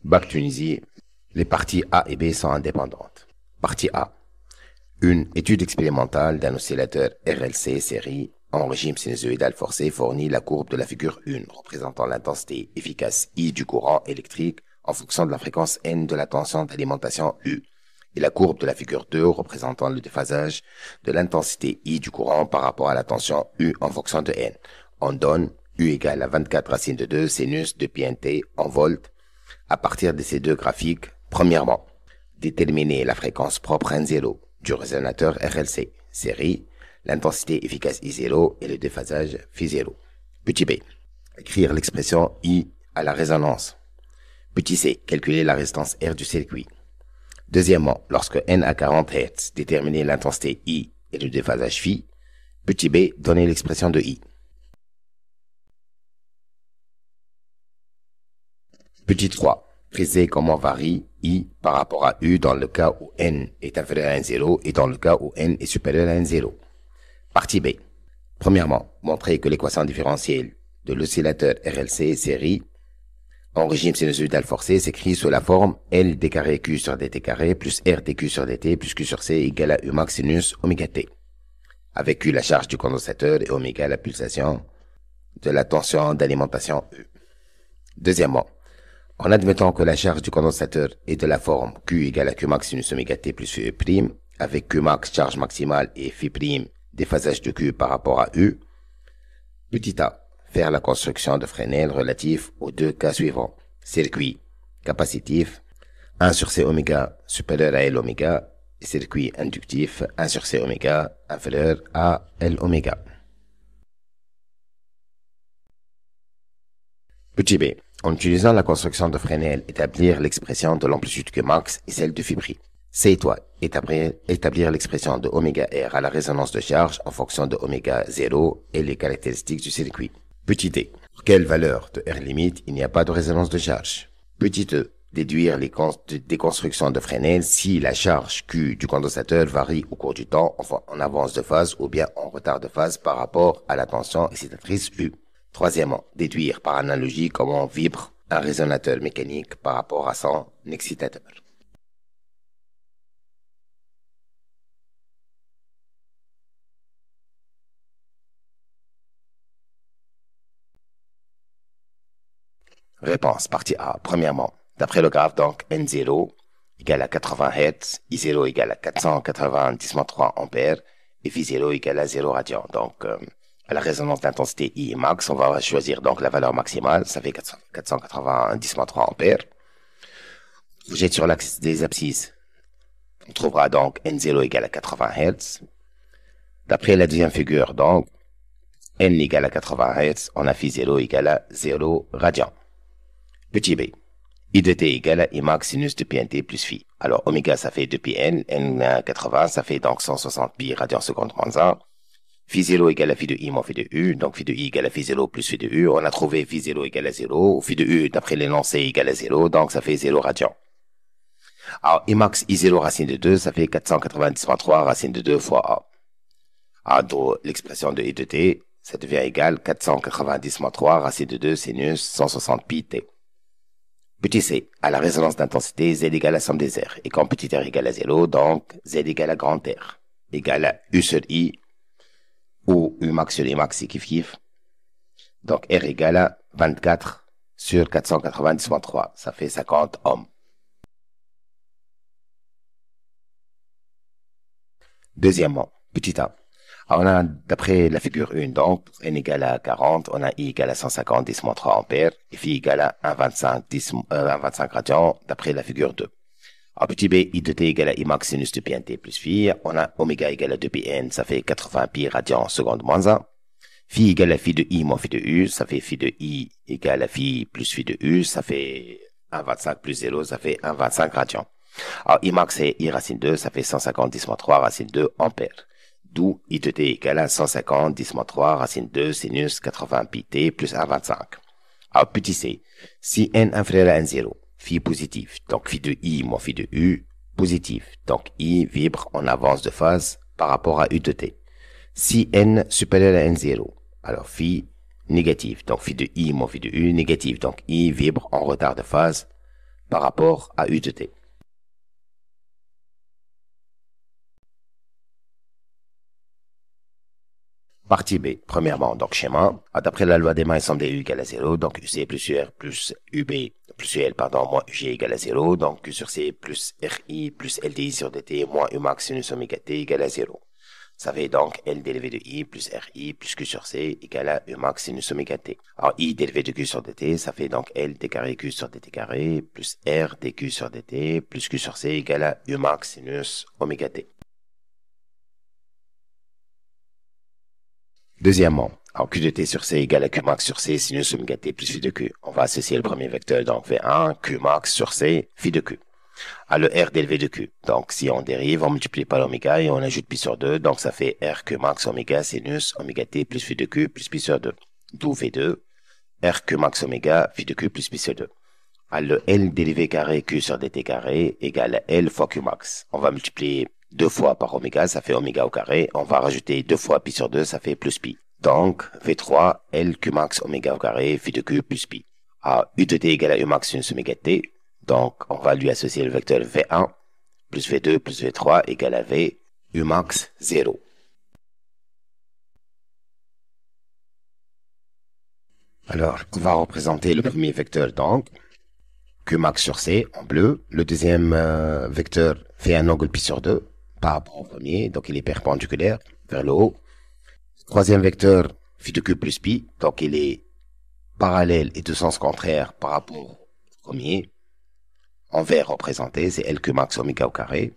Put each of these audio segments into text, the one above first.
Bac Tunisie, les parties A et B sont indépendantes. Partie A. Une étude expérimentale d'un oscillateur RLC série en régime sinusoïdal forcé fournit la courbe de la figure 1 représentant l'intensité efficace I du courant électrique en fonction de la fréquence N de la tension d'alimentation U et la courbe de la figure 2 représentant le déphasage de l'intensité I du courant par rapport à la tension U en fonction de N. On donne U égale à 24 racine de 2 sinus de pi nt en volts. À partir de ces deux graphiques, premièrement, déterminer la fréquence propre N0 du résonateur RLC, série, l'intensité efficace I0 et le déphasage Phi0. Petit b, écrire l'expression I à la résonance. Petit c, calculer la résistance R du circuit. Deuxièmement, lorsque N a 40 Hz, déterminer l'intensité I et le déphasage Phi. Petit b, donner l'expression de I. Petit 3. Préciser comment varie I par rapport à U dans le cas où N est inférieur à N0 et dans le cas où N est supérieur à N0. Partie B. Premièrement, montrer que l'équation différentielle de l'oscillateur RLC série en régime sinusoïdal forcé s'écrit sous la forme L d carré Q sur dt carré plus R dQ sur dt plus Q sur C égale à U max sinus oméga t. Avec Q la charge du condensateur et oméga la pulsation de la tension d'alimentation U. Deuxièmement, en admettant que la charge du condensateur est de la forme Q égale à Q max sinus oméga t plus Phi E', avec Q max charge maximale et Phi' déphasage de Q par rapport à U. Petit a, faire la construction de Fresnel relatif aux deux cas suivants. Circuit capacitif, 1 sur C oméga supérieur à L oméga, et circuit inductif, 1 sur C oméga inférieur à L oméga. Petit b. En utilisant la construction de Fresnel, établir l'expression de l'amplitude Q max et celle de Phi'. C toi, établir l'expression de oméga R à la résonance de charge en fonction de oméga 0 et les caractéristiques du circuit. Petit d. Pour quelle valeur de R limite il n'y a pas de résonance de charge. Petit e. Déduire les déconstructions de Fresnel si la charge Q du condensateur varie au cours du temps en avance de phase ou bien en retard de phase par rapport à la tension excitatrice U. Troisièmement, déduire par analogie comment vibre un résonateur mécanique par rapport à son excitateur. Réponse, partie A. Premièrement, d'après le graphe, donc, N0 égale à 80 Hz, I0 égale à 490-3 ampères et Phi0 égale à 0 radian. Donc, à la résonance d'intensité I max, on va choisir donc la valeur maximale, ça fait 490-3 ampères. On jette sur l'axe des abscisses. On trouvera donc N0 égale à 80 Hz. D'après la deuxième figure, donc, N égale à 80 Hz, on a Phi0 égale à 0 radian. Petit b. I de t égale à I max sinus de pi nt plus phi. Alors, oméga, ça fait 2 pi n, n 80, ça fait donc 160 pi radian seconde moins 1. Phi0 égale à phi de i moins phi de u, donc phi de i égale à phi0 plus phi de u. On a trouvé phi0 égale à 0, ou phi de u, d'après l'énoncé, égale à 0, donc ça fait 0 radian. Alors, I max I0 racine de 2, ça fait 490-3 racine de 2 fois A. Alors, donc, l'expression de I de t, ça devient égal 490-3 racine de 2 sinus 160 pi t. Petit c, à la résonance d'intensité, Z égale à somme des R. Et quand petit r égale à 0, donc Z égale à grand R. Égale à U sur I, ou U max sur I max, c'est kiff. Donc R égale à 24 sur 490-3. Ça fait 50 ohms. Deuxièmement, petit a. Alors on a, d'après la figure 1, donc, N égale à 40, on a I égale à 150-3 ampères, et Phi égale à 1,25 radian, d'après la figure 2. Alors, petit b, I de t égale à I max sinus de pi nt plus phi, on a oméga égale à 2 pi n, ça fait 80 pi radian seconde moins 1. Phi égale à phi de I moins phi de U, ça fait phi de I égale à phi plus phi de U, ça fait 1,25 plus 0, ça fait 1,25 radian. Alors, I max c'est I racine 2, ça fait 150-3 racine 2 ampères. D'où I de t égale à 150-3 racine 2 sinus 80 pi t plus 1,25. Alors, petit c, si n inférieur à n0, phi positif, donc phi de I moins phi de U, positif, donc I vibre en avance de phase par rapport à U de t. Si n supérieur à n0, alors phi négatif, donc phi de I moins phi de U, négatif, donc I vibre en retard de phase par rapport à U de T. Partie B. Premièrement, donc schéma. D'après la loi des mains, somme des U égale à 0. Donc UC plus UR plus UB plus UL, pardon, moins UG égale à 0. Donc Q sur C plus RI plus LDI sur DT moins U max sinus oméga T égale à 0. Ça fait donc L dérivé de I plus RI plus Q sur C égale à U max sinus oméga T. Alors I dérivé de Q sur DT, ça fait donc L d carré Q sur DT carré plus R dQ sur DT plus Q sur C égale à U max sinus oméga T. Deuxièmement, alors Q de T sur C égale à Q max sur C sinus oméga T plus phi de Q. On va associer le premier vecteur, donc V1, Q max sur C, phi de Q. À le R dérivé de Q. Donc si on dérive, on multiplie par l'oméga et on ajoute pi sur 2, donc ça fait R Q max oméga sinus oméga T plus phi de Q plus pi sur 2. D'où V2, R Q max oméga phi de Q plus pi sur 2. À le L dérivé carré Q sur dt carré égale à L fois Q max. On va multiplier 2 fois par oméga, ça fait oméga au carré. On va rajouter 2 fois pi sur 2, ça fait plus pi. Donc, V3, L Q max oméga au carré, phi de Q plus pi. U de T égale à U max sinus oméga T. Donc, on va lui associer le vecteur V1 plus V2 plus V3 égale à V, U max 0. Alors, on va représenter le premier vecteur, donc, Q max sur C en bleu. Le deuxième vecteur fait un angle pi sur 2 par rapport au premier, donc il est perpendiculaire vers le haut. Troisième vecteur, phi de Q plus pi, donc il est parallèle et de sens contraire par rapport au premier. En vert représenté, c'est LQ max oméga au carré.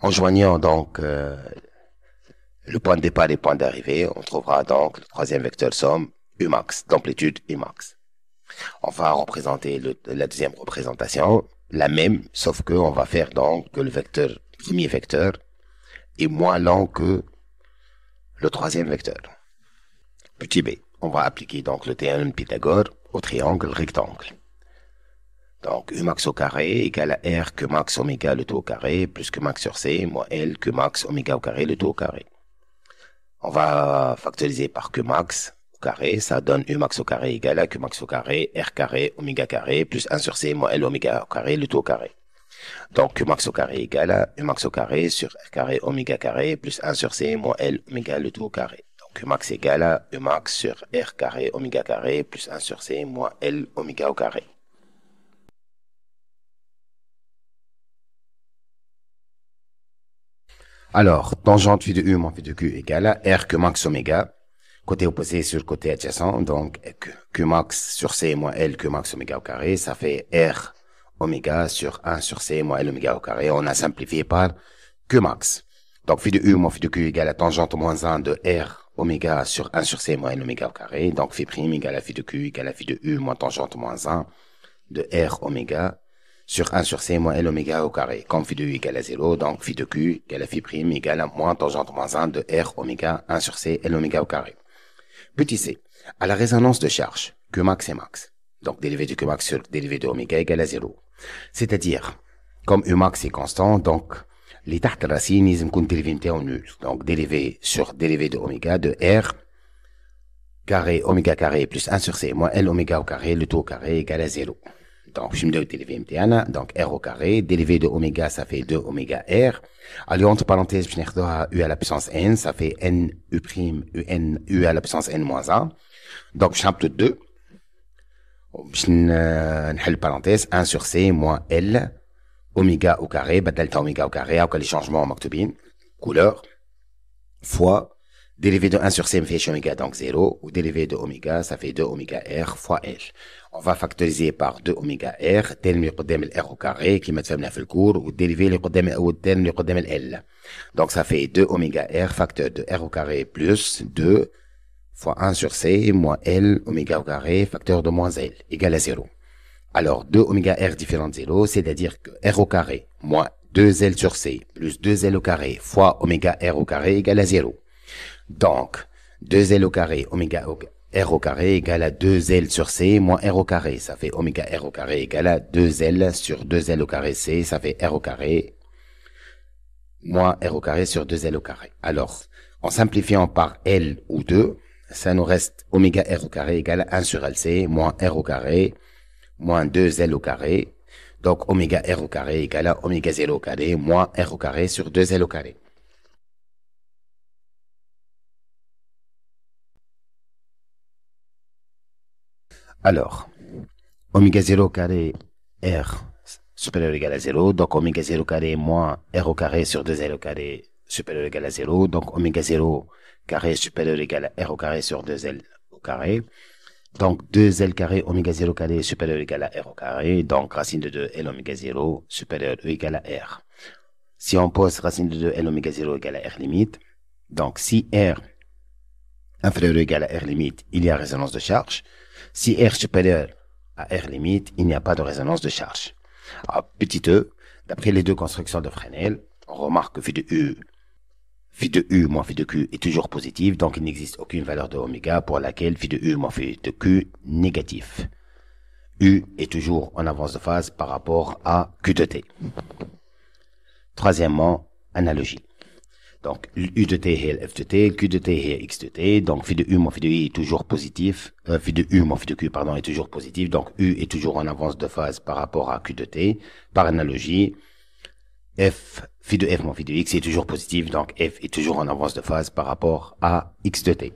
En joignant donc le point de départ et le point d'arrivée, on trouvera donc le troisième vecteur somme U max, d'amplitude U max. On va représenter la deuxième représentation, la même, sauf que on va faire donc que le premier vecteur est moins long que le troisième vecteur. Petit b, on va appliquer donc le théorème de Pythagore au triangle rectangle. Donc U max au carré égale à R Q max oméga le tout au carré plus Q max sur C moins L Q max oméga au carré le tout au carré. On va factoriser par Q max carré, ça donne U max au carré égale à Q max au carré, R carré, oméga carré, plus 1 sur C moins L oméga au carré, le tout au carré. Donc Q max au carré égale à U max au carré sur R carré, oméga carré, plus 1 sur C moins L oméga, le tout au carré. Donc Q max égale à U max sur R carré, oméga carré, plus 1 sur C moins L oméga au carré. Alors, tangente phi de U moins phi de Q égale à R Q max oméga, côté opposé sur côté adjacent, donc Q max sur C moins L Q max oméga au carré, ça fait R oméga sur 1 sur C moins L oméga au carré, on a simplifié par Q max. Donc phi de U moins phi de Q égale à tangente moins 1 de R oméga sur 1 sur C moins L oméga au carré, donc phi prime égale à phi de Q égale à phi de U moins tangente moins 1 de R oméga sur 1 sur C moins L oméga au carré. Comme phi de U égale à 0, donc phi de Q égale à phi prime égale à moins tangente moins 1 de R oméga 1 sur C L oméga au carré. Petit c, à la résonance de charge, Q max et max. Donc dérivé de Q max sur dérivé de oméga égale à 0. C'est-à-dire, comme U max est constant, donc les تحت الراسين لازم يكون dérivé نتاعو nul. Donc dérivé sur dérivé de oméga de R carré oméga carré plus 1 sur C moins L oméga au carré, le tout au carré égale à 0. Donc, je me donne le dérivé MTN, donc R au carré, dérivé de oméga, ça fait 2 oméga R. Allez, entre parenthèses, je vais U à la puissance N, ça fait N, U prime, UN, U à la puissance N moins 1. Donc, je simple 2. Je نحل parenthèse, 1 sur C moins L, oméga au carré, delta oméga au carré, ou les changements مكتوبين, couleur, fois, dérivé de 1 sur C me fait oméga, donc 0, ou dérivé de oméga, ça fait 2 oméga R fois L. On va factoriser par 2 oméga R, tel اللي قدام ال R au carré, qui m'a fait le cours, ou dérivé اللي قدام ou tel اللي قدام ال L. Donc ça fait 2 oméga R facteur de R au carré plus 2 fois 1 sur C moins L oméga au carré facteur de moins L égale à 0. Alors 2 oméga R différent de 0, c'est-à-dire que R au carré moins 2L sur C plus 2L au carré fois oméga R au carré égale à 0. Donc 2L au carré oméga R au carré égale à 2L sur C moins R au carré. Ça fait oméga R au carré égale à 2L sur 2L au carré C. Ça fait R au carré moins R au carré sur 2L au carré. Alors, en simplifiant par L ou 2, ça nous reste oméga R au carré égale à 1 sur LC moins R au carré moins 2L au carré. Donc, oméga R au carré égale à oméga 0 au carré moins R au carré sur 2L au carré. Alors, oméga 0 au carré R supérieur ou égal à 0. Donc, oméga 0 carré moins R au carré sur 2L au carré supérieur ou égal à 0. Donc, oméga 0 carré supérieur ou égal à R au carré sur 2L au carré. Donc, 2L carré oméga 0 carré supérieur ou égal à R au carré. Donc, racine de 2 L oméga 0 supérieur ou égal à R. Si on pose racine de 2 L oméga 0 égale à R limite, donc si R inférieur ou égal à R limite, il y a résonance de charge. Si R supérieur à R limite, il n'y a pas de résonance de charge. Alors, petit e, d'après les deux constructions de Fresnel, on remarque que phi de U moins phi de Q est toujours positif, donc il n'existe aucune valeur de oméga pour laquelle phi de U moins phi de Q négatif. U est toujours en avance de phase par rapport à Q de T. Troisièmement, analogie. Donc, U de T égale F de T, Q de T égale X de T, donc phi de U moins phi de I est toujours positif, phi de U moins phi de Q, pardon, est toujours positif, donc U est toujours en avance de phase par rapport à Q de T. Par analogie, phi de F moins phi de X est toujours positif, donc F est toujours en avance de phase par rapport à X de T.